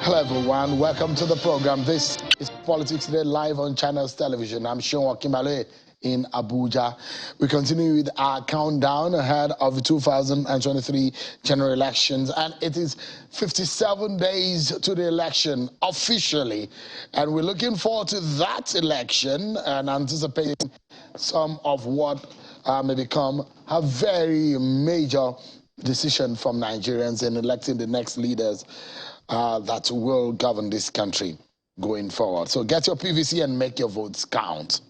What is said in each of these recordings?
Hello everyone, welcome to the program. This is Politics Today live on Channels Television. I'm Sean Kimale in Abuja. We continue with our countdown ahead of the 2023 general elections, and it is 57 days to the election officially, and we're looking forward to that election and anticipating some of what may become a very major decision from Nigerians in electing the next leaders that will govern this country going forward. So get your PVC and make your votes count.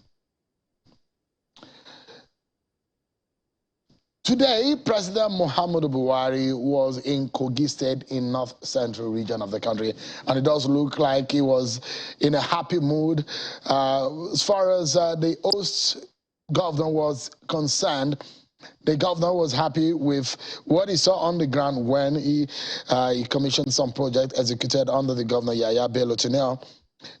Today, President Muhammadu Buhari was in Kogi State in north-central region of the country, and it does look like he was in a happy mood. As far as the host governor was concerned, the governor was happy with what he saw on the ground when he commissioned some projects executed under the governor Yaya Bello Tunel.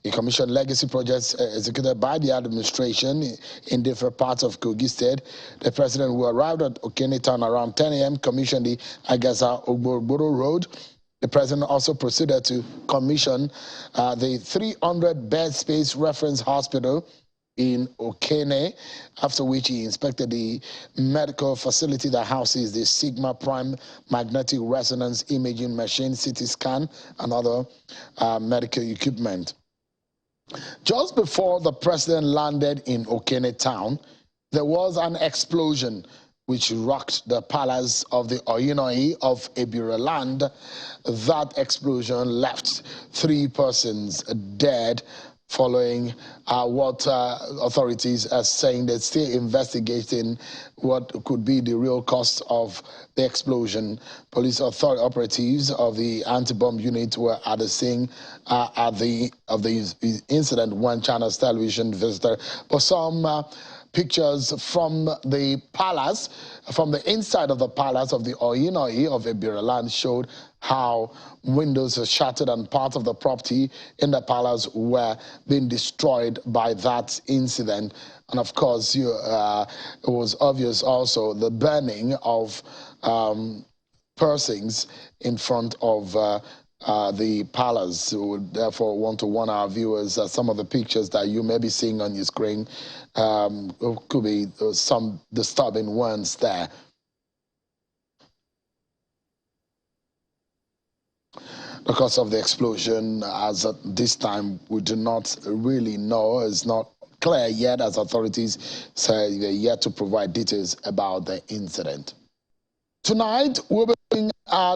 He commissioned legacy projects executed by the administration in different parts of Kogi State. The president, who arrived at Okene town around 10 a.m., commissioned the Agaza Ogboro Road. The president also proceeded to commission the 300-bed space reference hospital in Okene, after which he inspected the medical facility that houses the Sigma Prime magnetic resonance imaging machine, CT scan, and other medical equipment. Just before the president landed in Okene town, there was an explosion which rocked the palace of the Oyinoi of Ebira land. That explosion left 3 persons dead, following what authorities are saying they're still investigating what could be the real cost of the explosion. Police operatives of the anti-bomb unit were at the scene of the incident when Channels Television visited. But some pictures from the palace, from the inside of the palace of the Oyinoi of Ebira land, showed how windows are shattered and part of the property in the palace were being destroyed by that incident. And of course, it was obvious also the burning of persons in front of the palace. We would therefore want to warn our viewers that some of the pictures that you may be seeing on your screen could be some disturbing ones there. Because of the explosion, as at this time, we do not really know. It's not clear yet, as authorities say they're yet to provide details about the incident. Tonight, we'll be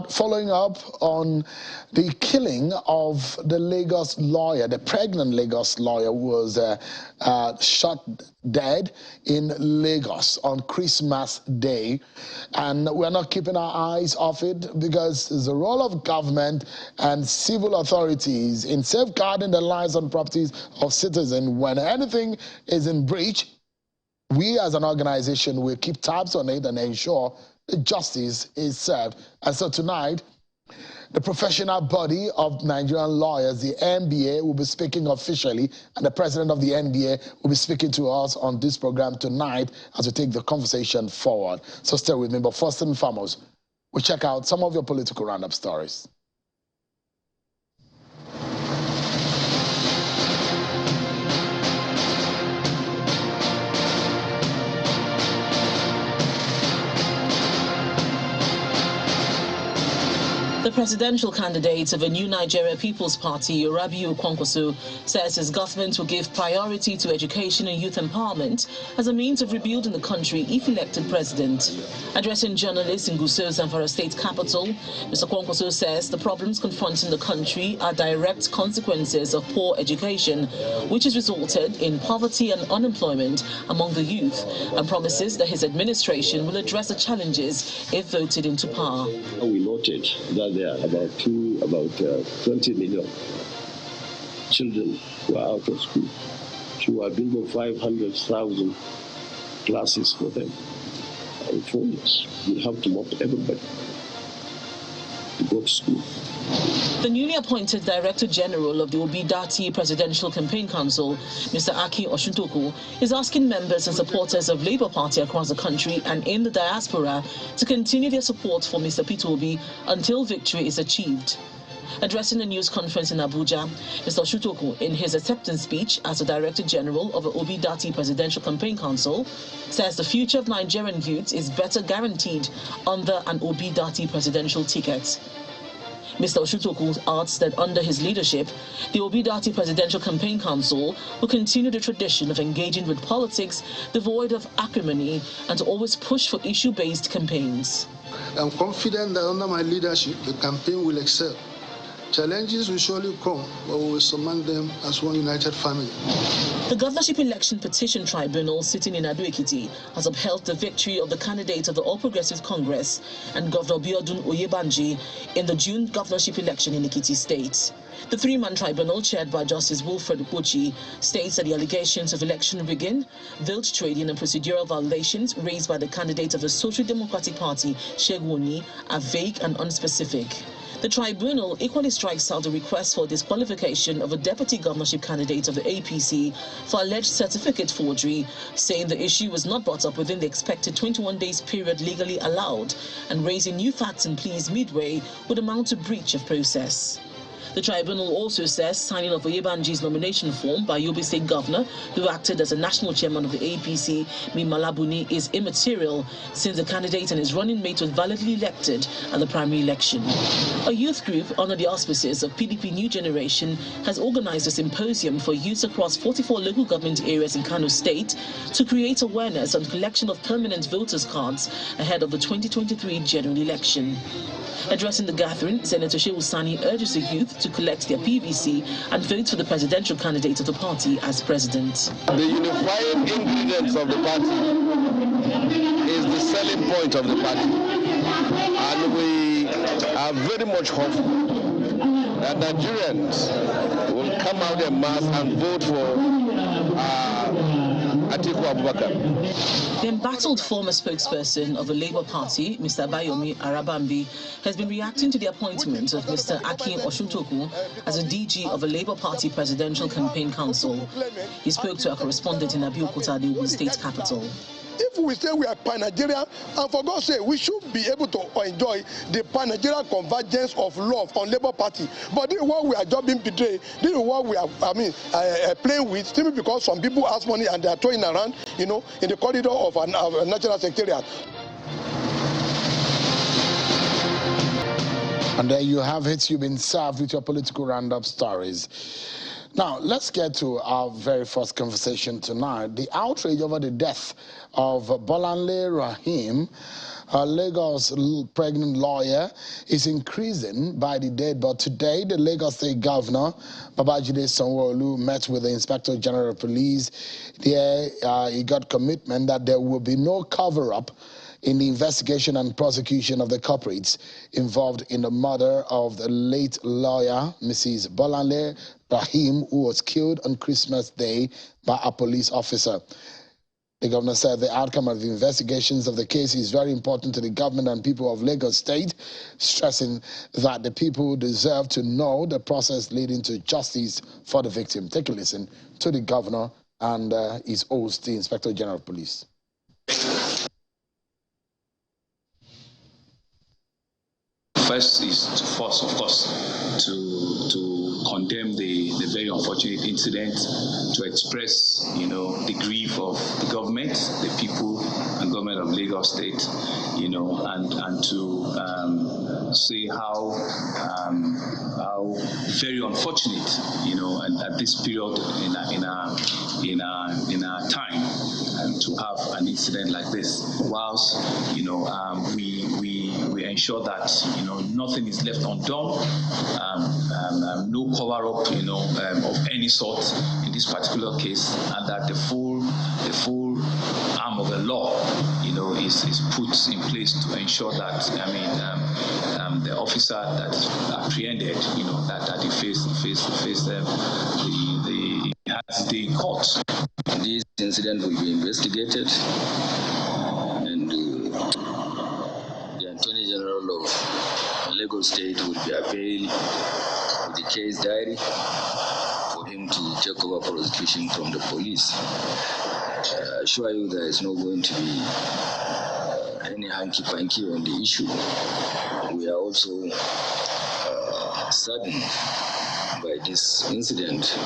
following up on the killing of the Lagos lawyer, the pregnant Lagos lawyer who was shot dead in Lagos on Christmas Day. And we're not keeping our eyes off it because it's the role of government and civil authorities in safeguarding the lives and properties of citizens. When anything is in breach, we as an organization will keep tabs on it and ensure justice is served. And so tonight, the professional body of Nigerian lawyers, the NBA, will be speaking officially, and the president of the NBA will be speaking to us on this program tonight as we take the conversation forward. So stay with me. But first and foremost, we check out some of your political roundup stories. The presidential candidate of a new Nigeria People's Party, Rabiu Kwankwaso, says his government will give priority to education and youth empowerment as a means of rebuilding the country if elected president. Addressing journalists in Gusau's Zamfara state capital, Mr. Kwankwaso says the problems confronting the country are direct consequences of poor education, which has resulted in poverty and unemployment among the youth, and promises that his administration will address the challenges if voted into power. We noted that there are about 20 million children who are out of school. So we are building 500,000 classes for them. In 4 years, we have to motivate everybody to go to school. The newly appointed Director General of the Obidati Presidential Campaign Council, Mr. Aki Oshuntoku, is asking members and supporters of Labour Party across the country and in the diaspora to continue their support for Mr. Peter Obi until victory is achieved. Addressing a news conference in Abuja, Mr. Shutoku, in his acceptance speech as the Director General of the Obi Dati Presidential Campaign Council, says the future of Nigerian youth is better guaranteed under an Obi Dati presidential ticket. Mr. Oshutoku adds that under his leadership, the Obi Dati Presidential Campaign Council will continue the tradition of engaging with politics devoid of acrimony and to always push for issue-based campaigns. I'm confident that under my leadership, the campaign will excel. Challenges will surely come, but we will surmount them as one united family. The Governorship Election Petition Tribunal sitting in Ado-Ekiti has upheld the victory of the candidate of the All Progressive Congress and Governor Biodun Oyebanji in the June governorship election in Ekiti State. The three-man tribunal, chaired by Justice Wilfred Upochi, states that the allegations of election rigging, veiled trading and procedural violations raised by the candidate of the Social Democratic Party, Shegwoni, are vague and unspecific. The tribunal equally strikes out the request for disqualification of a deputy governorship candidate of the APC for alleged certificate forgery, saying the issue was not brought up within the expected 21 days period legally allowed, and raising new facts and pleas midway would amount to breach of process. The tribunal also says signing of Oyebanji's nomination form by Yobe State Governor, who acted as a national chairman of the APC, Mimalabuni, is immaterial since the candidate and his running mate was validly elected at the primary election. A youth group under the auspices of PDP New Generation has organized a symposium for youths across 44 local government areas in Kano State to create awareness on collection of permanent voters' cards ahead of the 2023 general election. Addressing the gathering, Senator Shehu Sani urges the youth to collect their PVC and vote for the presidential candidate of the party as president. The unifying ingredients of the party is the selling point of the party. And we are very much hopeful that Nigerians will come out en masse and vote for Atiku Abubakar. The embattled former spokesperson of the Labour Party, Mr. Bayomi Arabambi, has been reacting to the appointment of Mr. Akin Oshutoku as a DG of the Labour Party Presidential Campaign Council. He spoke to a correspondent in Abeokuta, the Ogun State capital. If we say we are pan-Nigerian, and for God's sake, we should be able to enjoy the pan-Nigerian convergence of love on Labour Party. But this is what we are just being betrayed. This is what we are, playing with, simply because some people ask money and they are throwing around, in the corridor of a national secretariat. And there you have it. You've been served with your political roundup stories. Now, let's get to our very first conversation tonight. The outrage over the death of Bolanle Rahim, a Lagos pregnant lawyer, is increasing by the day. But today, the Lagos State Governor, Babajide Sanwo-Olu, met with the Inspector General of Police. There, he got commitment that there will be no cover-up in the investigation and prosecution of the culprits involved in the murder of the late lawyer, Mrs. Bolanle Rahim, who was killed on Christmas Day by a police officer. The governor said the outcome of the investigations of the case is very important to the government and people of Lagos State, stressing that the people deserve to know the process leading to justice for the victim. Take a listen to the governor and his host, the Inspector General of Police. First is of course, to condemn the very unfortunate incident, to express, the grief of the government, the people and government of Lagos State, and to say how very unfortunate, and at this period in our time, to have an incident like this, whilst we ensure that nothing is left undone, no cover-up of any sort in this particular case, and that the full arm of the law is put in place to ensure that the officer that is apprehended that he face the day in court. This incident will be investigated, and the Attorney General of Lagos State will be availed with the case diary for him to take over prosecution from the police. I assure you there is not going to be any hanky-panky on the issue. We are also saddened by this incident.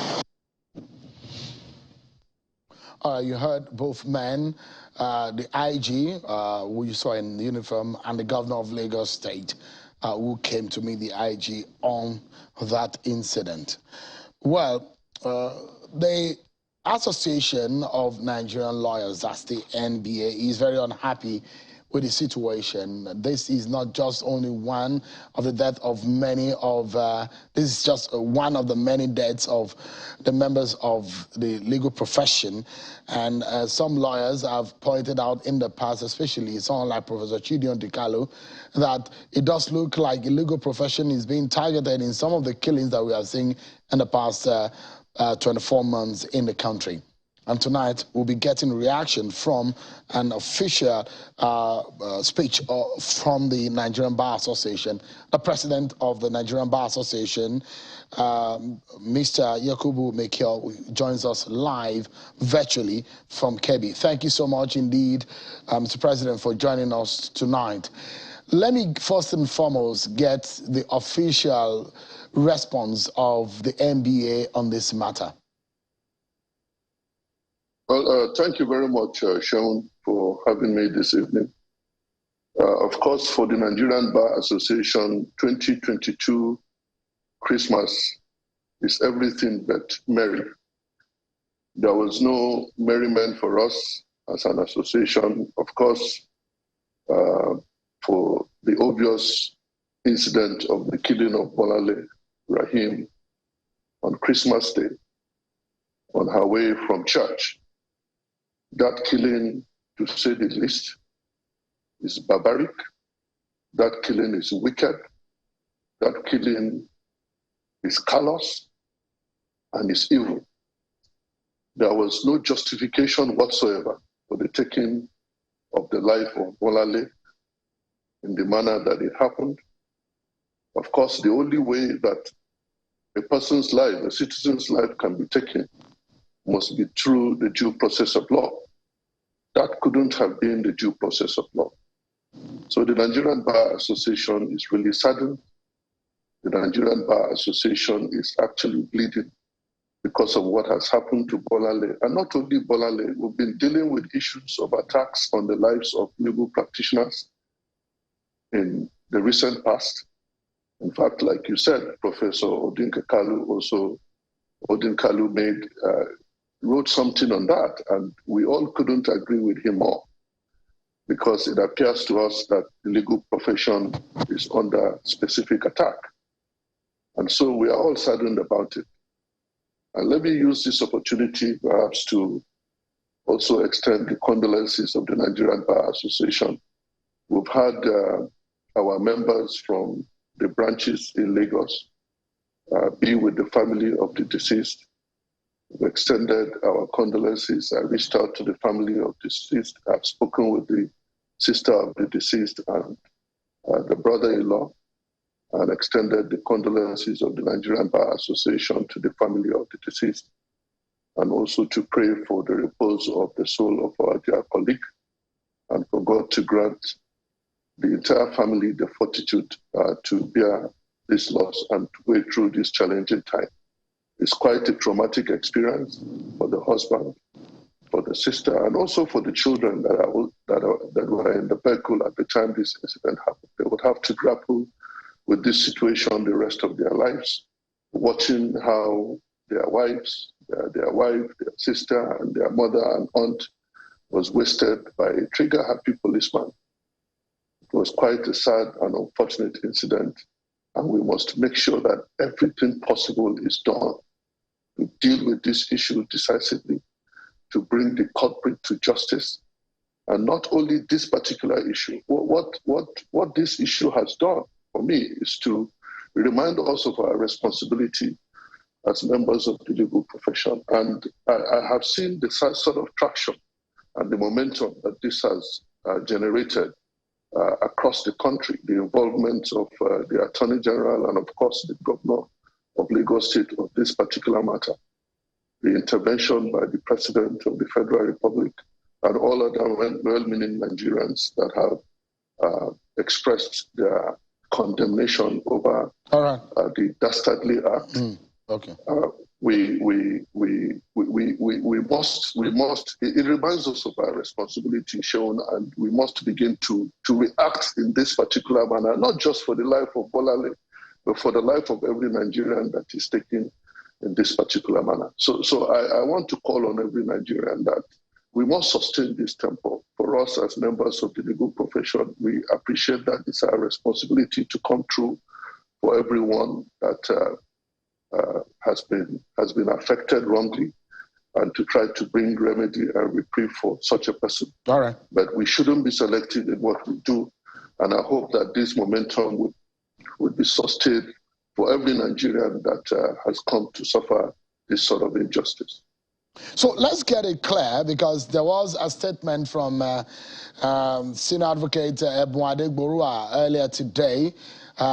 You heard both men, the IG, who you saw in uniform, and the governor of Lagos State, who came to meet the IG on that incident. Well, the Association of Nigerian Lawyers, that's the NBA, is very unhappy with the situation. This is not just only one of the death of many of, this is just one of the many deaths of the members of the legal profession. And some lawyers have pointed out in the past, especially someone like Professor Chidion Dikalu, that it does look like the legal profession is being targeted in some of the killings that we are seeing in the past 24 months in the country. And tonight, we'll be getting reaction from an official speech from the Nigerian Bar Association. The president of the Nigerian Bar Association, Mr. Yakubu Mekio, joins us live virtually from Kogi. Thank you so much indeed, Mr. President, for joining us tonight. Let me first and foremost get the official response of the NBA on this matter. Well, thank you very much, Sean, for having me this evening. Of course, for the Nigerian Bar Association, 2022 Christmas is everything but merry. There was no merriment for us as an association, of course, for the obvious incident of the killing of Bolanle Rahim on Christmas Day on her way from church. That killing, to say the least, is barbaric. That killing is wicked. That killing is callous and is evil. There was no justification whatsoever for the taking of the life of Bolanle in the manner that it happened. Of course, the only way that a person's life, a citizen's life, can be taken must be through the due process of law. That couldn't have been the due process of law. So the Nigerian Bar Association is really saddened. The Nigerian Bar Association is actually bleeding because of what has happened to Bolanle. And not only Bolanle, we've been dealing with issues of attacks on the lives of legal practitioners in the recent past. In fact, like you said, Professor Odinkalu wrote something on that, and we all couldn't agree with him more, because it appears to us that the legal profession is under specific attack. And so we are all saddened about it. And let me use this opportunity perhaps to also extend the condolences of the Nigerian Bar Association. We've had our members from the branches in Lagos be with the family of the deceased. We've extended our condolences. I reached out to the family of the deceased. I've spoken with the sister of the deceased and the brother-in-law, and extended the condolences of the Nigerian Bar Association to the family of the deceased, and also to pray for the repose of the soul of our dear colleague, and for God to grant the entire family the fortitude to bear this loss and to wade through this challenging time. It's quite a traumatic experience for the husband, for the sister, and also for the children that were in the vehicle at the time this incident happened. They would have to grapple with this situation the rest of their lives, watching how their wives, their wife, their sister, and their mother and aunt was wasted by a trigger-happy policeman. It was quite a sad and unfortunate incident, and we must make sure that everything possible is done to deal with this issue decisively, to bring the culprit to justice. And not only this particular issue, what this issue has done for me is to remind us of our responsibility as members of the legal profession. And I have seen the sort of traction and the momentum that this has generated across the country, the involvement of the Attorney General and of course the Governor of Lagos State of this particular matter, the intervention by the President of the Federal Republic, and all other well-meaning Nigerians that have expressed their condemnation over the dastardly act. Okay. We must. It reminds us of our responsibility shown, and we must begin to react in this particular manner, not just for the life of Bolanle, but for the life of every Nigerian that is taken in this particular manner. So I want to call on every Nigerian that we must sustain this tempo. For us as members of the legal profession, we appreciate that it's our responsibility to come through for everyone that has been affected wrongly, and to try to bring remedy and reprieve for such a person. All right. But we shouldn't be selective in what we do, and I hope that this momentum would be sustained for every Nigerian that has come to suffer this sort of injustice. So let's get it clear, because there was a statement from Senior Advocate Ebuade Borua earlier today,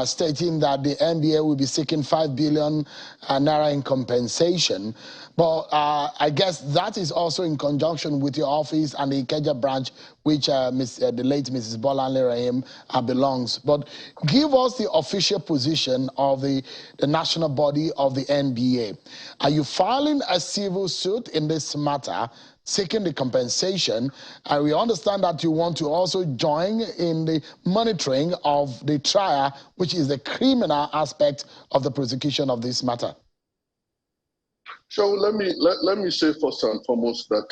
stating that the NBA will be seeking 5 billion naira in compensation. But I guess that is also in conjunction with your office and the Ikeja branch, which the late Mrs. Bolanle Rahim belongs. But give us the official position of the national body of the NBA. Are you filing a civil suit in this matter, seeking the compensation? And we understand that you want to also join in the monitoring of the trial, which is the criminal aspect of the prosecution of this matter. So let me say first and foremost that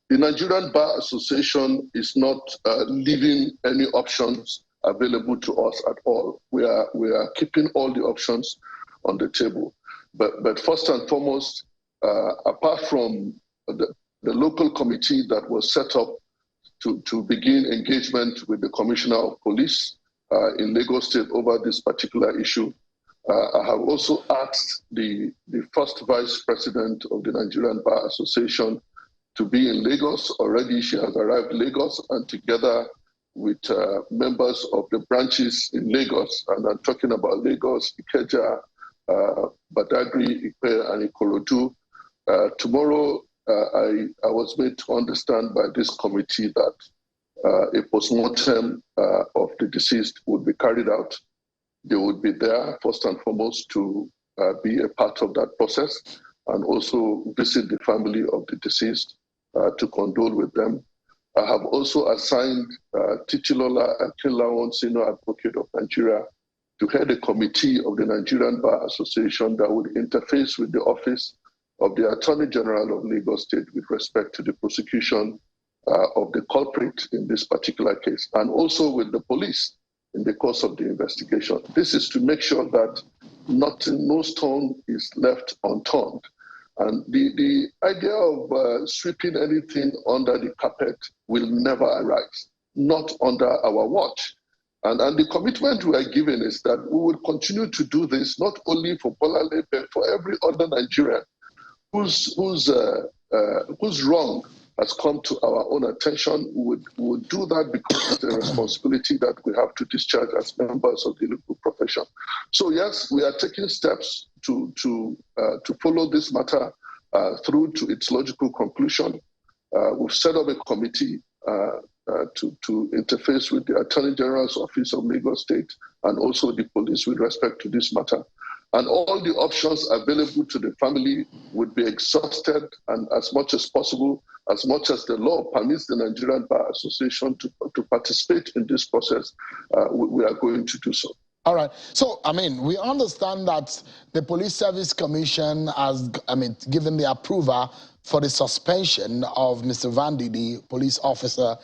the Nigerian Bar Association is not leaving any options available to us at all. We are keeping all the options on the table. But first and foremost, apart from the local committee that was set up to begin engagement with the Commissioner of Police in Lagos State over this particular issue, I have also asked the first Vice President of the Nigerian Bar Association to be in Lagos. Already she has arrived in Lagos, and together with members of the branches in Lagos, and I'm talking about Lagos, Ikeja, Badagry, Ipe, and Ikorodu. Tomorrow, I was made to understand by this committee that a postmortem of the deceased would be carried out. They would be there, first and foremost, to be a part of that process, and also visit the family of the deceased to condole with them. I have also assigned Titilola Akinlawan, Senior Advocate of Nigeria, to head a committee of the Nigerian Bar Association that would interface with the office of the Attorney General of Lagos State with respect to the prosecution of the culprit in this particular case, and also with the police in the course of the investigation. This is to make sure that no stone is left unturned. And the idea of sweeping anything under the carpet will never arise, not under our watch. And the commitment we are given is that we will continue to do this, not only for Bolanle, but for every other Nigerian whose wrong has come to our own attention. We would do that because it's a responsibility that we have to discharge as members of the legal profession. So yes, we are taking steps to follow this matter through to its logical conclusion. We've set up a committee to interface with the Attorney General's Office of Lagos State and also the police with respect to this matter. And all the options available to the family would be exhausted, and as much as possible, as much as the law permits the Nigerian Bar Association to participate in this process, we are going to do so. All right. So, we understand that the Police Service Commission has, given the approval for the suspension of Mr. Vandy, the police officer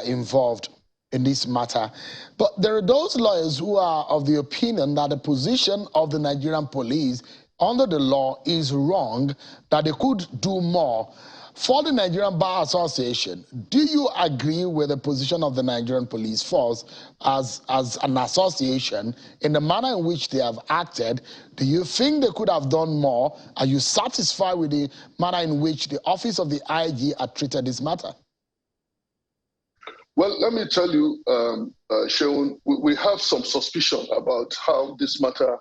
involved in this matter. But there are those lawyers who are of the opinion that the position of the Nigerian police under the law is wrong, that they could do more. For the Nigerian Bar Association, do you agree with the position of the Nigerian Police Force as an association in the manner in which they have acted? Do you think they could have done more? Are you satisfied with the manner in which the office of the IG had treated this matter? Well, let me tell you, Shaun, we have some suspicion about how this matter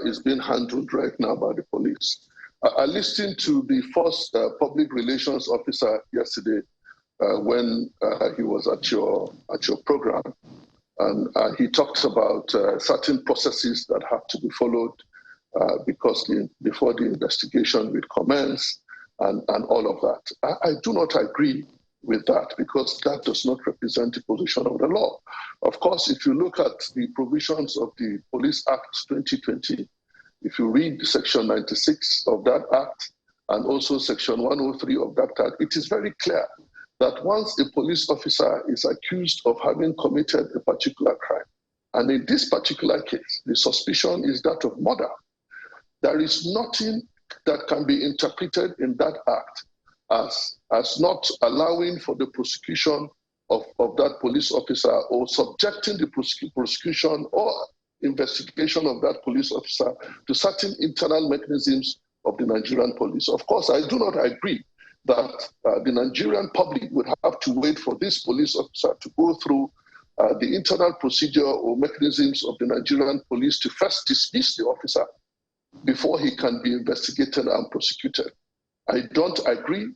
is being handled right now by the police. I listened to the first public relations officer yesterday when he was at your program, And he talked about certain processes that have to be followed because before the investigation will commence and all of that. I do not agree with that because that does not represent the position of the law. Of course, if you look at the provisions of the Police Act 2020, if you read Section 96 of that Act and also Section 103 of that Act, it is very clear that once a police officer is accused of having committed a particular crime, and in this particular case, the suspicion is that of murder, there is nothing that can be interpreted in that act as not allowing for the prosecution of that police officer or subjecting the prosecution or investigation of that police officer to certain internal mechanisms of the Nigerian police. Of course, I do not agree that the Nigerian public would have to wait for this police officer to go through the internal procedure or mechanisms of the Nigerian police to first dismiss the officer before he can be investigated and prosecuted. I don't agree,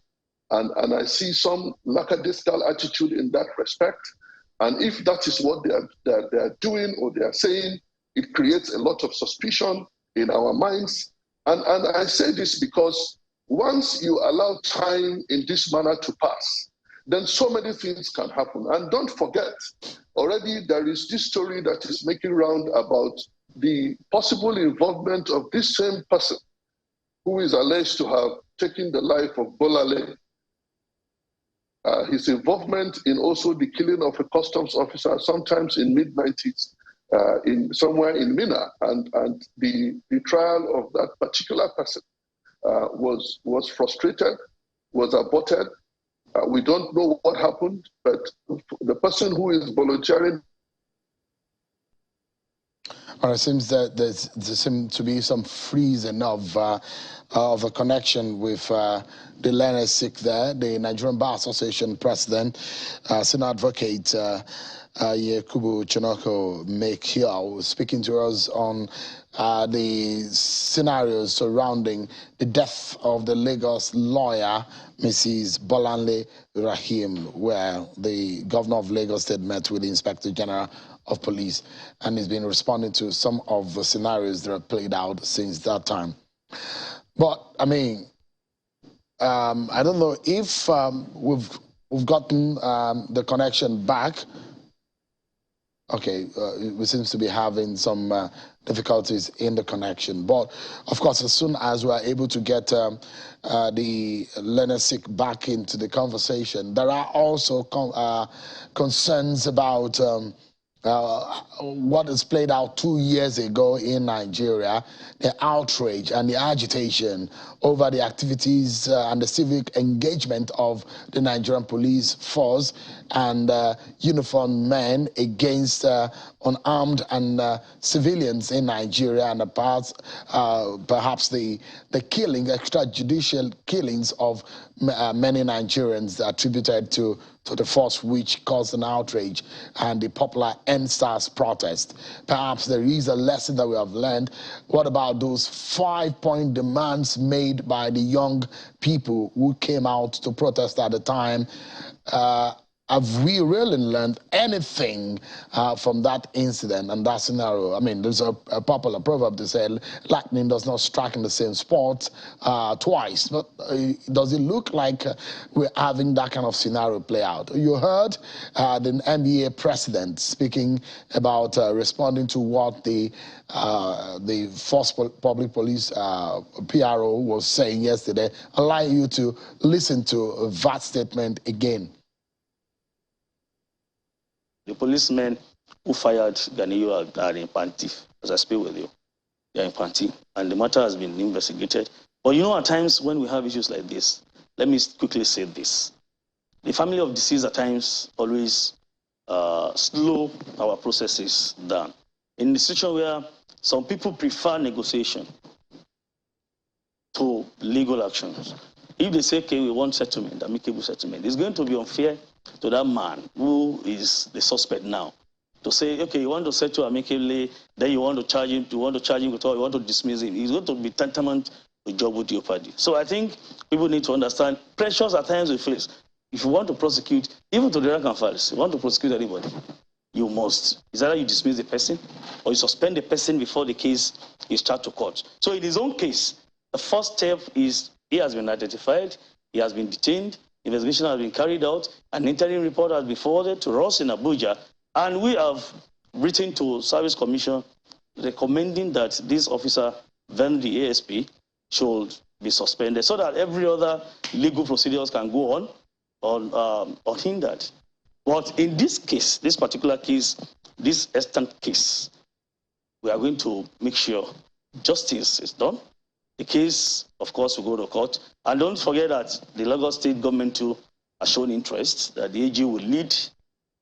and I see some lackadaisical attitude in that respect. And if that is what they are doing or they are saying, it creates a lot of suspicion in our minds. And I say this because once you allow time in this manner to pass, then so many things can happen. And don't forget, already there is this story that is making round about the possible involvement of this same person who is alleged to have taken the life of Bolanle, his involvement in also the killing of a customs officer, sometimes in mid-90s, somewhere in Mina, and the trial of that particular person was frustrated, was aborted. We don't know what happened, but the person who is volunteering. Well, it seems that there seems to be some freezing of a connection with the learners sick there. The Nigerian Bar Association president, senior advocate Yakubu Chinoko Mekiao, speaking to us on the scenarios surrounding the death of the Lagos lawyer, Mrs. Bolanle Rahim, where the governor of Lagos State met with the Inspector General of Police, and he's been responding to some of the scenarios that have played out since that time. But I mean, I don't know if we've gotten the connection back. Okay, we seems to be having some difficulties in the connection. But of course, as soon as we are able to get the learner sick back into the conversation, there are also concerns about what is played out 2 years ago in Nigeria, the outrage and the agitation over the activities and the civic engagement of the Nigerian police force and uniformed men against unarmed and civilians in Nigeria, and perhaps the killing, extrajudicial killings of many Nigerians attributed to the force, which caused an outrage and the popular NSAS protest. Perhaps there is a lesson that we have learned. What about those 5-point demands made by the young people who came out to protest at the time? Have we really learned anything from that incident and that scenario? I mean, there's a popular proverb that says, lightning does not strike in the same spot twice. But does it look like we're having that kind of scenario play out? You heard the NBA president speaking about responding to what the Force Public Police PRO was saying yesterday. I'd like you to listen to that statement again. The policemen who fired Ganiyu are in Panti, as I speak with you. They are in Panti, and the matter has been investigated. But you know, at times when we have issues like this, let me quickly say this. The family of deceased at times always slow our processes down. In the situation where some people prefer negotiation to legal actions, if they say, okay, we want settlement, amicable settlement, it's going to be unfair to that man who is the suspect now to say, okay, you want to settle amicably, then you want to charge him, with all, you want to dismiss him. He's going to be tantamount to job with your party. So I think people need to understand pressures at times we face. If you want to prosecute, even to the rank and file, you want to prosecute anybody, you must, is either you dismiss the person or you suspend the person before the case is charged to court. So in his own case, the first step is he has been identified, he has been detained, investigation has been carried out, an interim report has been forwarded to us in Abuja, and we have written to Service Commission recommending that this officer, then the ASP, should be suspended so that every other legal procedures can go on unhindered. But in this case, this particular case, this extant case, we are going to make sure justice is done. The case, of course, will go to court. And don't forget that the Lagos State government too has shown interest that the AG will lead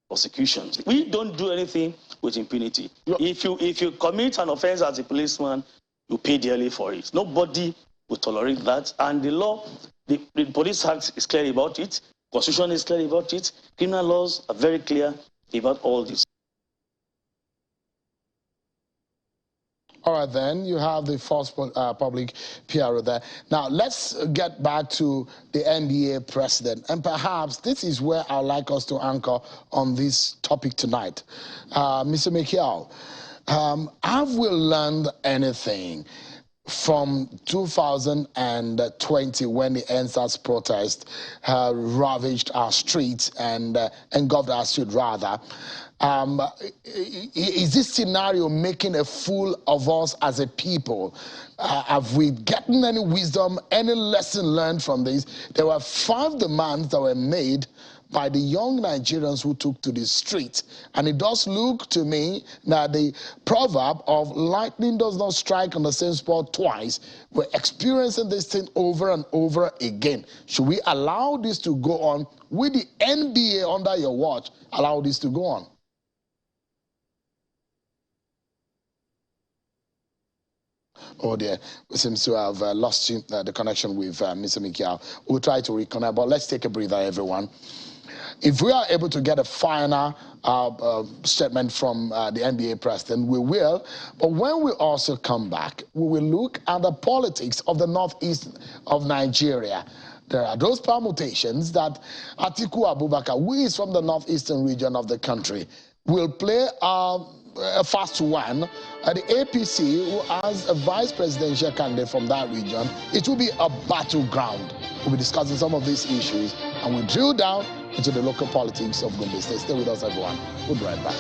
prosecutions. We don't do anything with impunity. Yep. If you commit an offense as a policeman, you pay dearly for it. Nobody will tolerate that. And the law, the Police Act is clear about it. Constitution is clear about it. Criminal laws are very clear about all this. All right, then, you have the first public PRO there. Now, let's get back to the NBA president. And perhaps this is where I'd like us to anchor on this topic tonight. Mr. Mikiel, have we learned anything from 2020 when the NSAS protest ravaged our streets and engulfed our street, rather? Is this scenario making a fool of us as a people? Have we gotten any wisdom, any lesson learned from this? There were 5 demands that were made by the young Nigerians who took to the street. And it does look to me that the proverb of lightning does not strike on the same spot twice. We're experiencing this thing over and over again. Should we allow this to go on? With the NBA under your watch, allow this to go on? Oh dear, we seem to have lost the connection with Mr. Mikiel. We'll try to reconnect, but let's take a breather, everyone. If we are able to get a final statement from the NBA president, we will. But when we also come back, we will look at the politics of the northeast of Nigeria. There are those permutations that Atiku Abubakar, who is from the northeastern region of the country, will play a fast one. The APC, who has a vice presidential candidate from that region, it will be a battleground. We'll be discussing some of these issues, and we'll drill down into the local politics of Gombe State. Stay with us, everyone. We'll be right back.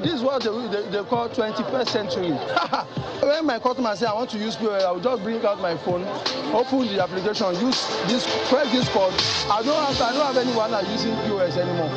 This is what they call 21st century. When my customer say I want to use POS, I will just bring out my phone, open the application, use this, press this code. I don't have anyone that using POS anymore.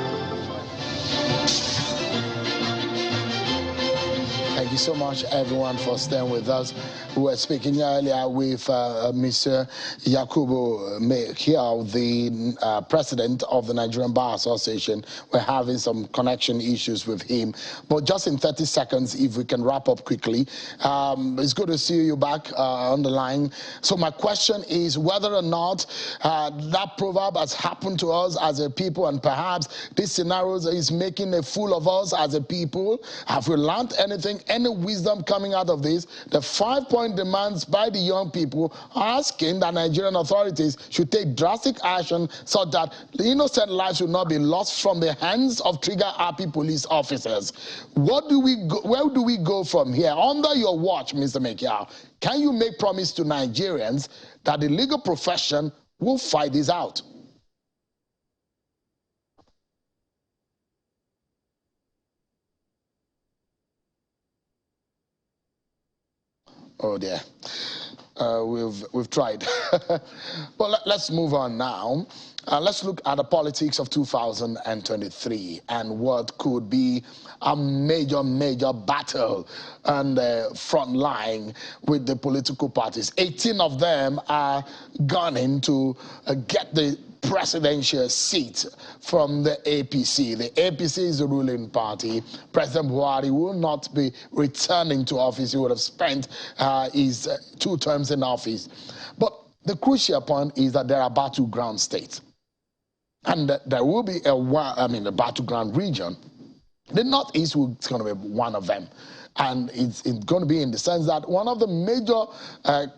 Thank you so much, everyone, for staying with us. We were speaking earlier with Mr. Yakubu Mekiel, the president of the Nigerian Bar Association. We're having some connection issues with him. But just in 30 seconds, if we can wrap up quickly. It's good to see you back on the line. So my question is whether or not that proverb has happened to us as a people, and perhaps this scenario is making a fool of us as a people. Have we learned anything? Any wisdom coming out of this? The 5-point demands by the young people asking that Nigerian authorities should take drastic action so that the innocent lives will not be lost from the hands of trigger-happy police officers. Where do we go from here? Under your watch, Mr. Mekiel, can you make promise to Nigerians that the legal profession will fight this out? Oh dear, we've tried. Well, let's move on now. Let's look at the politics of 2023 and what could be a major battle on the front line with the political parties. 18 of them are gunning to get the presidential seat from the APC. The APC is the ruling party. President Buhari will not be returning to office. He would have spent his 2 terms in office. But the crucial point is that there are battleground states. And there will be a battleground region. The Northeast is going to be one of them. And it's going to be in the sense that one of the major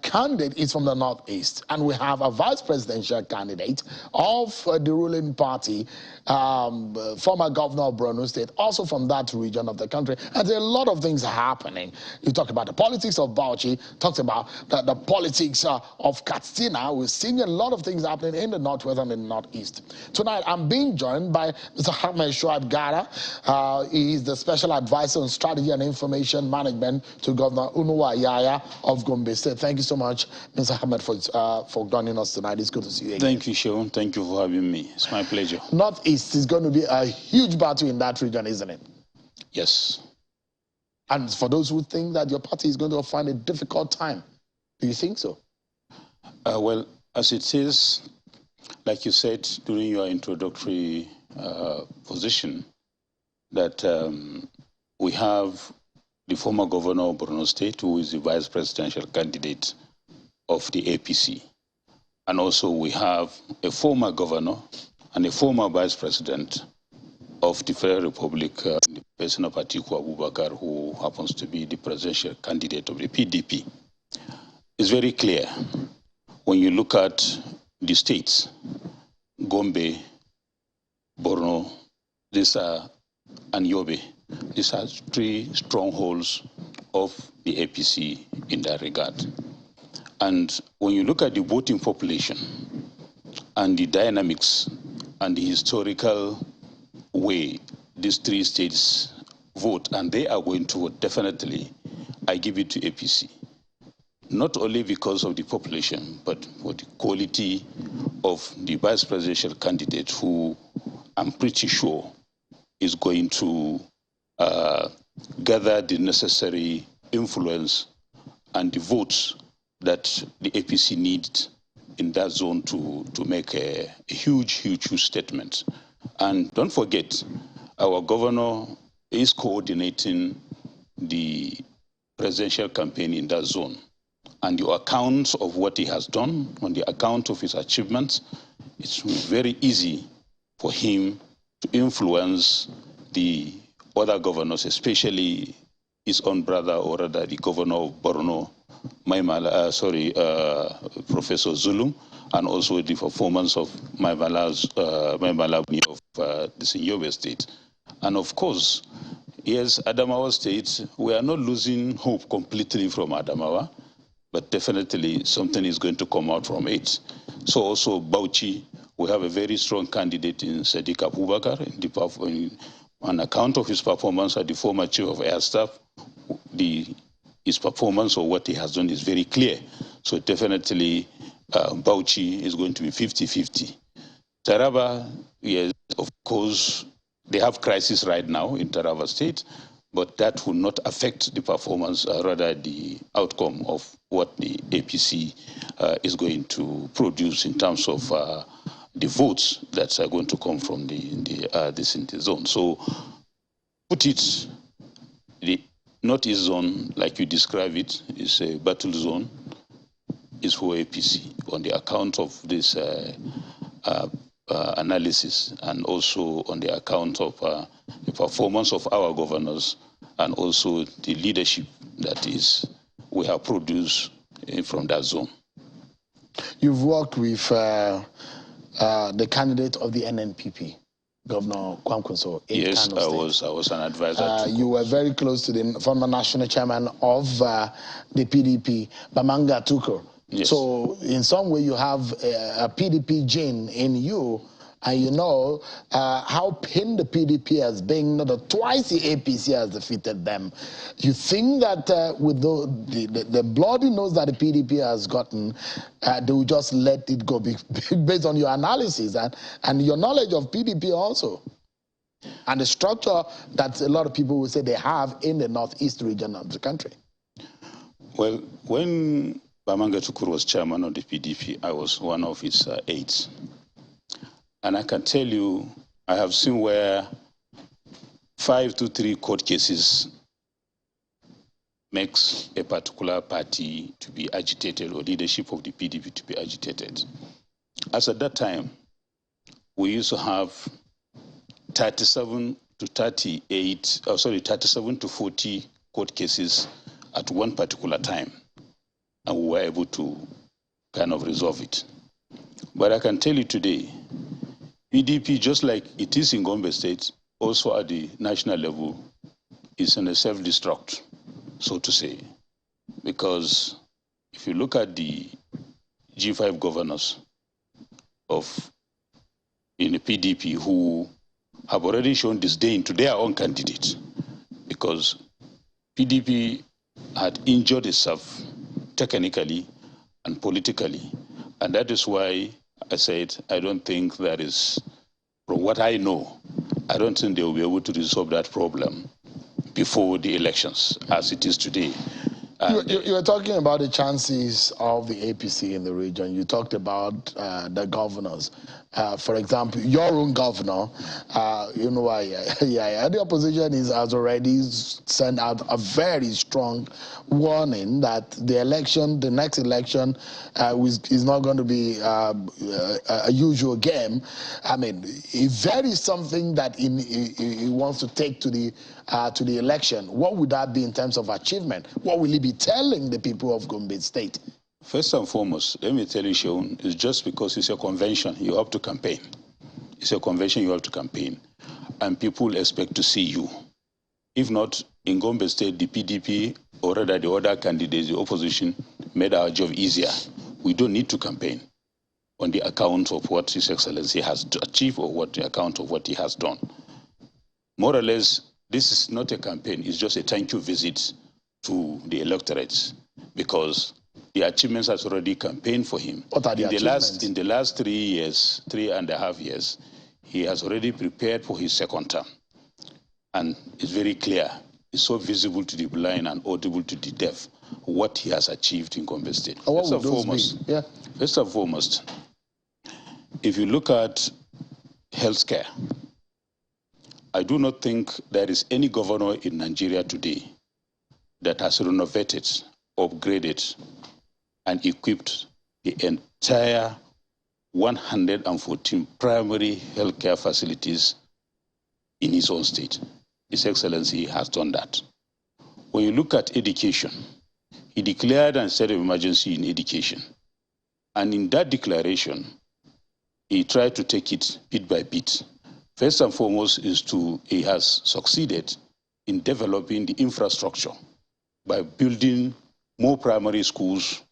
candidates is from the Northeast. And we have a vice presidential candidate of the ruling party, former governor of Borno State, also from that region of the country. And there are a lot of things happening. You talk about the politics of Bauchi, talked about the politics of Katsina. We're seeing a lot of things happening in the Northwest and in the Northeast. Tonight, I'm being joined by Mr. Ahmed Shuaib Gara. He is the Special Advisor on Strategy and Information Management to Governor Unuwa Yaya of Gombe State. Thank you so much, Mr. Ahmed, for joining us tonight. It's good to see you again. Thank you, Sean. Thank you for having me. It's my pleasure. Northeast is going to be a huge battle in that region, isn't it? Yes. And for those who think that your party is going to find a difficult time, do you think so? Well, as it is, like you said during your introductory position, that we have the former governor of Borno State, who is the vice presidential candidate of the APC. And also we have a former governor and a former vice president of the Federal Republic, the person of Atiku Abubakar, who happens to be the presidential candidate of the PDP. It's very clear when you look at the states, Gombe, Borno, and Yobe, these are three strongholds of the APC in that regard. And when you look at the voting population and the dynamics and the historical way these three states vote, and they are going to vote, definitely, I give it to APC. Not only because of the population, but for the quality of the vice presidential candidate, who I'm pretty sure is going to gather the necessary influence and the votes that the APC needs in that zone to make a huge statement. And don't forget, our governor is coordinating the presidential campaign in that zone. And the account of what he has done, on the account of his achievements, it's very easy for him to influence the other governors, especially his own brother, or rather the governor of Borno, Professor Zulum, and also the performance of Maimala of the Yobe State. And of course, yes, Adamawa State, we are not losing hope completely from Adamawa, but definitely something is going to come out from it. So also Bauchi, we have a very strong candidate in Sadiq Abubakar. On account of his performance as the former chief of air staff, his performance or what he has done is very clear. So definitely Bauchi is going to be 50-50. Taraba, yes, of course, they have crisis right now in Taraba State, but that will not affect the performance, rather the outcome of what the APC is going to produce in terms of the votes that are going to come from this zone. So put it, the Northeast zone, like you describe it, is a battle zone, is for APC on the account of this analysis, and also on the account of the performance of our governors, and also the leadership that we have produced from that zone. You've worked with the candidate of the NNPP, Governor Kwankwaso. Yes, I was an advisor. You were very close to the former national chairman of the PDP, Bamanga Tukur. Yes. So in some way you have a PDP gene in you, and you know how pinned the PDP has been. Twice the APC has defeated them. You think that with the bloody nose that the PDP has gotten, they will just let it go based on your analysis and your knowledge of PDP also, and the structure that a lot of people will say they have in the northeast region of the country? Well, when Bamanga Tukur was chairman of the PDP, I was one of his aides. And I can tell you, I have seen where 5 to 3 court cases makes a particular party to be agitated, or leadership of the PDP to be agitated. As at that time, we used to have 37 to 40 court cases at one particular time, and we were able to kind of resolve it. But I can tell you today, PDP, just like it is in Gombe State, also at the national level, is in a self-destruct, so to say. Because if you look at the G5 governors in the PDP who have already shown disdain to their own candidate, because PDP had injured itself technically and politically. And that is why I said I don't think there is, from what I know, I don't think they will be able to resolve that problem before the elections as it is today. You were talking about the chances of the APC in the region. You talked about the governors. For example, your own governor, you know, the opposition has already sent out a very strong warning that the next election is not going to be a usual game. I mean, if there is something that he wants to take to the election, what would that be in terms of achievement? What will he be telling the people of Gombe State? First and foremost, let me tell you, Seun, it's just because it's a convention, you have to campaign. It's a convention, you have to campaign. And people expect to see you. If not, in Gombe State, the PDP or rather the other candidates, the opposition, made our job easier. We don't need to campaign on the account of what His Excellency has achieved or what the account of what he has done. More or less, this is not a campaign, it's just a thank you visit to the electorates, because the achievements has already campaigned for him. What are the achievements? In the last 3.5 years, he has already prepared for his second term. And it's very clear, it's so visible to the blind and audible to the deaf, what he has achieved in Gombe State. First and foremost, if you look at healthcare, I do not think there is any governor in Nigeria today that has renovated, upgraded, and equipped the entire 114 primary healthcare facilities in his own state. His Excellency has done that. When you look at education, he declared a state of emergency in education. And in that declaration, he tried to take it bit by bit. First and foremost he has succeeded in developing the infrastructure by building more primary schools,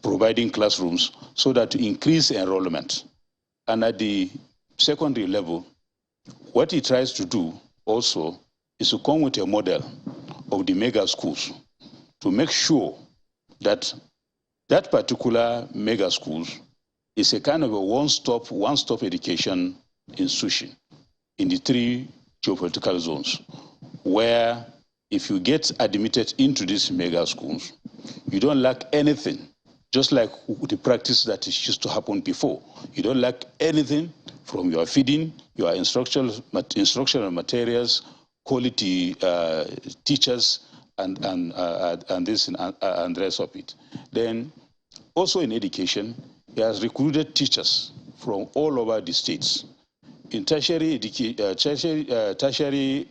providing classrooms so that to increase enrollment. And at the secondary level, what he tries to do also is to come with a model of the mega schools to make sure that that particular mega schools is a kind of a one-stop education institution in the 3 geopolitical zones, where if you get admitted into these mega schools, you don't lack anything, just like the practice that used to happen before. You don't lack anything from your feeding, your instructional materials, quality teachers, and the rest of it. Then, also in education, he has recruited teachers from all over the states. In tertiary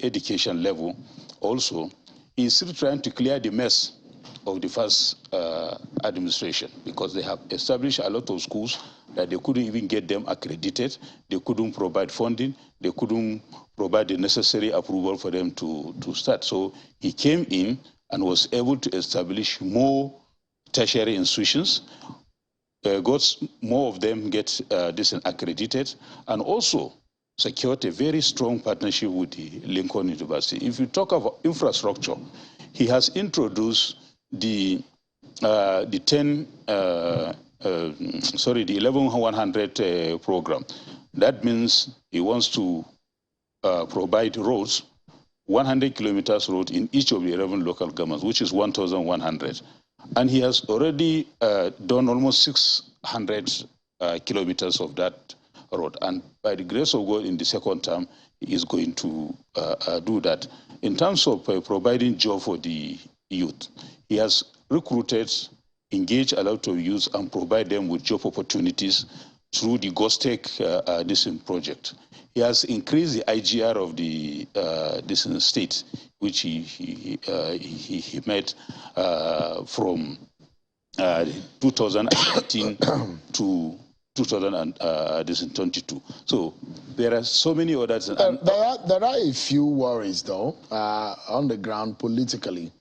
education level, also, he's still trying to clear the mess of the first administration, because they have established a lot of schools that they couldn't even get them accredited, they couldn't provide funding, they couldn't provide the necessary approval for them to start. So he came in and was able to establish more tertiary institutions, got more of them get this accredited, and also secured a very strong partnership with the Lincoln University. If you talk about infrastructure, he has introduced the 1100 program. That means he wants to provide roads, 100 kilometers road in each of the 11 local governments, which is 1,100. And he has already done almost 600 kilometers of that road. And by the grace of God, in the second term, he is going to do that. In terms of providing job for the youth, he has recruited, engaged a lot of youth, and provide them with job opportunities through the GOSTEC project. He has increased the IGR of the state. which he made from 2018 to 2022. So there are so many others. There are a few worries, though, on the ground politically,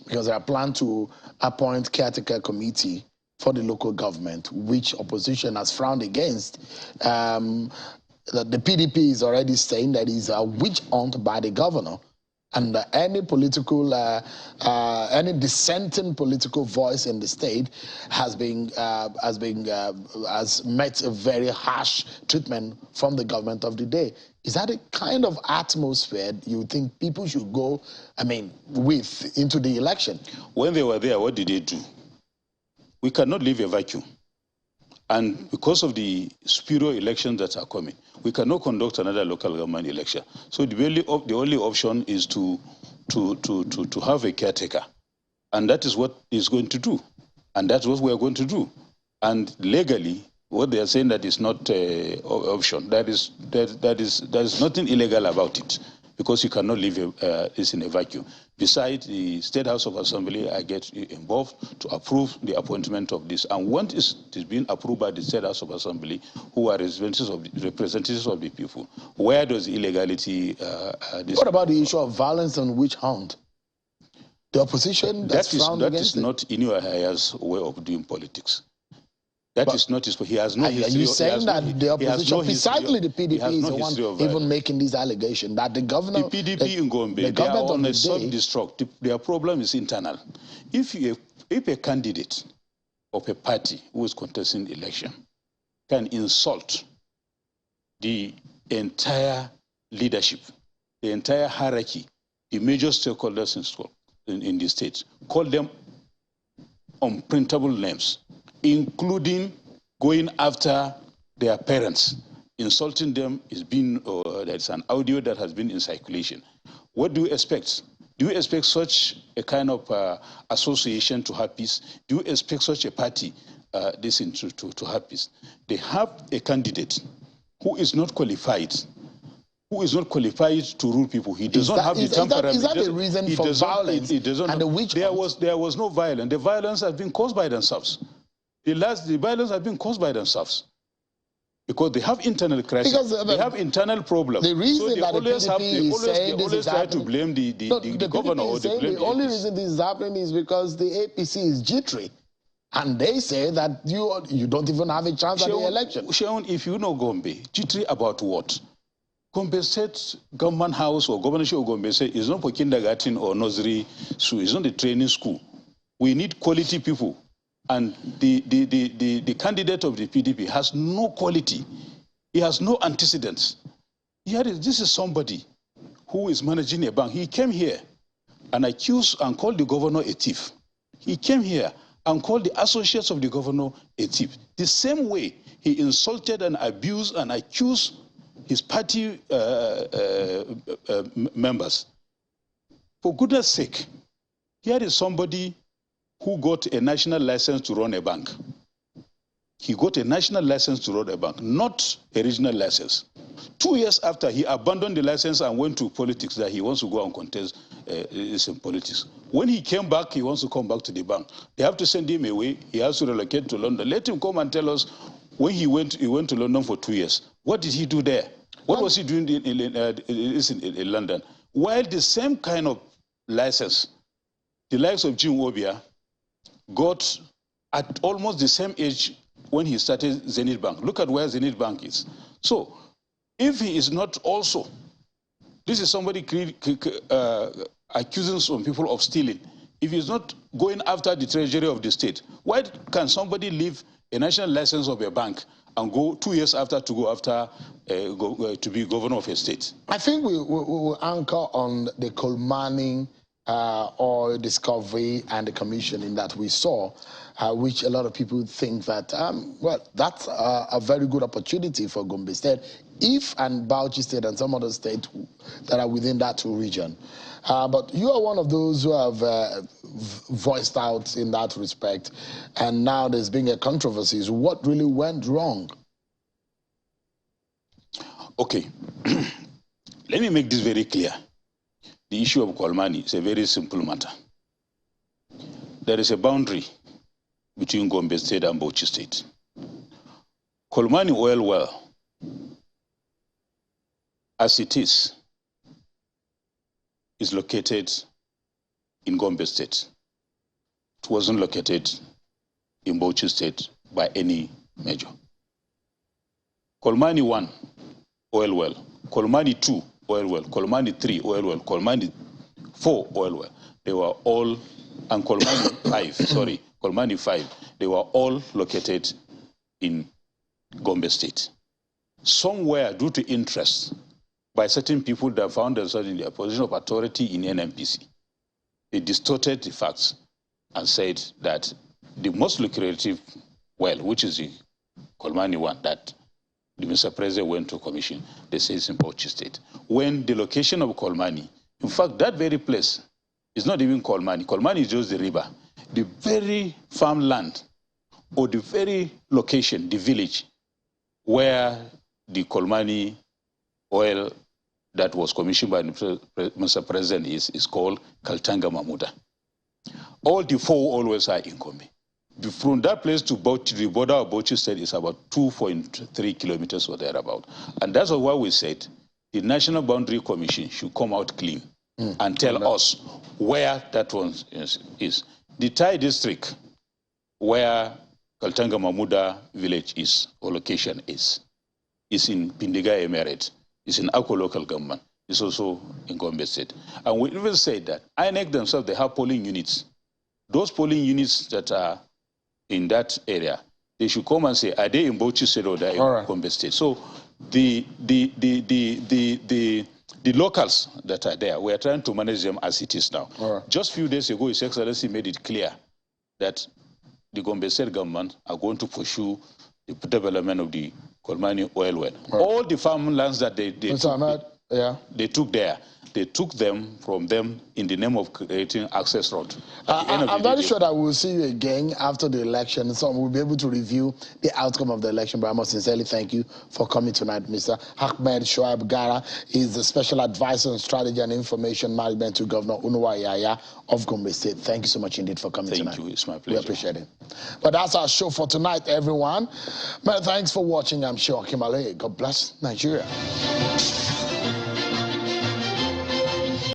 because there are plans to appoint caretaker committee for the local government, which opposition has frowned against. The PDP is already saying that it's a witch hunt by the governor. And any political, any dissenting political voice in the state has met a very harsh treatment from the government of the day. Is that a kind of atmosphere you think people should go, with into the election? When they were there, what did they do? We cannot leave a vacuum. And because of the spurious elections that are coming, we cannot conduct another local government election. So the only option is to have a caretaker. And that is what is going to do. And that's what we are going to do. And legally, what they are saying that is not an option. There is nothing illegal about it, because you cannot leave this in a vacuum. Besides, the State House of Assembly I get involved to approve the appointment of this. And once it is being approved by the State House of Assembly, who are representatives of the people, where does the illegality... What about the issue of violence and witch hunt? The opposition that is not Inua Haya's way of doing politics. That is not his. He has no history. Are you saying that the opposition, precisely the PDP, is the one even making these allegations that the governor, the PDP in Gombe, they are on a self-destruct. Their problem is internal. If a candidate of a party who is contesting election can insult the entire leadership, the entire hierarchy, the major stakeholders in the state, call them unprintable names, including going after their parents, insulting them is being, that's an audio that has been in circulation. What do you expect? Do you expect such a kind of association to have peace? Do you expect such a party to have peace? They have a candidate who is not qualified, to rule people. He does not have the temperament. Is that the reason for violence? And there was no violence. The violence has been caused by themselves. The violence has been caused by themselves, because they have internal crisis. They have internal problems. The reason that the PDP is saying this is happening, to blame the governor or the only reason this is happening is because the APC is jittery, and they say that you don't even have a chance at the election. Shaun, if you know Gombe, jittery about what? Gombe State Government House or Governorship of Gombe State is not for kindergarten or nursery school. It's not a training school. We need quality people. And the candidate of the PDP has no quality. He has no antecedents. This is somebody who is managing a bank. He came here and accused and called the governor a thief. He came here and called the associates of the governor a thief. The same way he insulted and abused and accused his party members. For goodness sake, here is somebody who got a national license to run a bank. He got a national license to run a bank, not a regional license. 2 years after, he abandoned the license and went to politics, that he wants to go and contest in politics. When he came back, he wants to come back to the bank. They have to send him away. He has to relocate to London. Let him come and tell us when he went to London for 2 years. What did he do there? What was he doing in London? While the same kind of license, the likes of Jim Obia, got at almost the same age when he started Zenith Bank. Look at where Zenith Bank is. So, if he is not also, this is somebody accusing some people of stealing. If he's not going after the treasury of the state, why can somebody leave a national license of a bank and go 2 years after to go after to be governor of a state? I think we will anchor on the Kolmani oil discovery and the commissioning that we saw, which a lot of people think that, that's a very good opportunity for Gombe State, and Bauchi State and some other states that are within that region. But you are one of those who have voiced out in that respect, and now there's been a controversy. What really went wrong? Okay, let me make this very clear. the issue of Kolmani is a very simple matter. There is a boundary between Gombe State and Bauchi State. Kolmani oil well, as it is located in Gombe State. It wasn't located in Bauchi State by any measure. Kolmani 1, oil well. Kolmani 2, oil well. Kolmani 3, oil well. Kolmani 4, oil well. They were all, and Kolmani 5, sorry, Kolmani 5, they were all located in Gombe State. Somewhere, due to interest by certain people that found themselves in the position of authority in NMPC, they distorted the facts and said that the most lucrative well, which is the Kolmani 1, that the Mr. President went to commission, they say it's in Bauchi State. When the location of Kolmani, in fact, that very place is not even Kolmani. Kolmani is just the river. The very farmland or the very location, the village, where the Kolmani oil that was commissioned by Mr. President is called Kaltanga Mamuda. All the 4 oil wells are in Gombe. From that place to Bauchi, the border of Bauchi State is about 2.3 kilometers or thereabout. And that's why we said the National Boundary Commission should come out clean and tell us where that one is. The Thai district, where Kaltanga Mamuda village is, or location is in Pindiga Emirate, is in Ako local government, it's also in Gombe State. And we even said that INEC themselves, they have polling units. Those polling units that are in that area, they should come and say, are they in Bauchi State or they in Gombe State? So the locals that are there, we are trying to manage them as it is now. Just a few days ago, His Excellency made it clear that the Gombe State government are going to pursue the development of the Kolmani oil well. All the farmlands that they took there, they took them from them in the name of creating access road. I'm very sure that we'll see you again after the election, so we'll be able to review the outcome of the election. But I must sincerely thank you for coming tonight, Mr. Ahmed Shoaib Gara. He's the Special Advisor on Strategy and Information Management to Governor Unuwa Yaya of Gombe State. Thank you so much indeed for coming tonight. Thank you, it's my pleasure. We appreciate it. But that's our show for tonight, everyone. Many thanks for watching. I'm sure Kimale. God bless Nigeria.